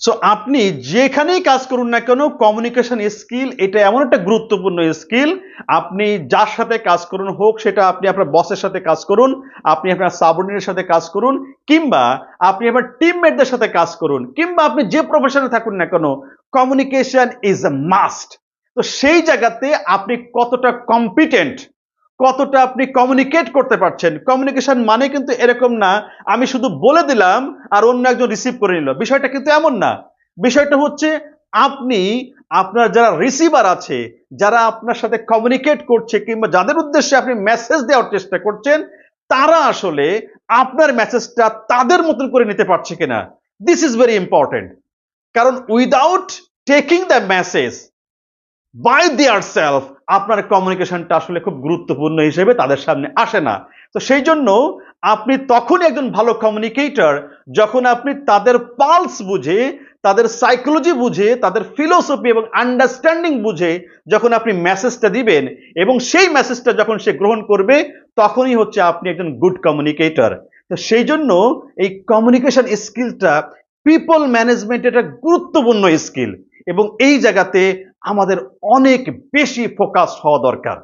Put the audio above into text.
So আপনি যেখানেই কাজ করুন না কেন, কমিউনিকেশন স্কিল এটা এমন একটা গুরুত্বপূর্ণ স্কিল। আপনি যার সাথে কাজ করুন, হোক সেটা আপনি আপনার বসের সাথে কাজ করুন, আপনি আপনার সাবঅর্ডিনেটের সাথে কাজ করুন, কিংবা আপনি আপনার টিমমেটদের সাথে কাজ করুন, কিংবা আপনি যে প্রফেশনে থাকুন না কেন, কমিউনিকেশন ইজ এ মাস্ট। তো সেই জায়গাতে আপনি কতটা কম্পিটেন্ট, কতটা আপনি কমিউনিকেট করতে পারছেন। কমিউনিকেশন মানে কিন্তু এরকম না আমি শুধু বলে দিলাম আর অন্য একজন রিসিভ করে নিল, বিষয়টা কিন্তু এমন না। বিষয়টা হচ্ছে আপনি আপনার যারা রিসিভার আছে, যারা আপনার সাথে কমিউনিকেট করছে, কিংবা যাদের উদ্দেশ্যে আপনি মেসেজ দেওয়ার চেষ্টা করছেন, তারা আসলে আপনার মেসেজটা তাদের মতন করে নিতে পারছে কিনা, দিস ইজ ভেরি ইম্পর্টেন্ট। কারণ without taking the message by their self আপনার কমিউনিকেশনটা আসলে খুব গুরুত্বপূর্ণ হিসেবে তাদের সামনে আসে না। তো সেই জন্য আপনি তখনই একজন ভালো কমিউনিকেটর যখন আপনি তাদের পালস বুঝে, তাদের সাইকোলজি বুঝে, তাদের ফিলোসফি এবং আন্ডারস্ট্যান্ডিং বুঝে যখন আপনি মেসেজটা দিবেন, এবং সেই মেসেজটা যখন সে গ্রহণ করবে, তখনই হচ্ছে আপনি একজন গুড কমিউনিকেটর। তো সেই জন্য এই কমিউনিকেশন স্কিলটা পিপল ম্যানেজমেন্ট একটা গুরুত্বপূর্ণ স্কিল, এবং এই জায়গাতে আমাদের অনেক বেশি ফোকাস হওয়া দরকার।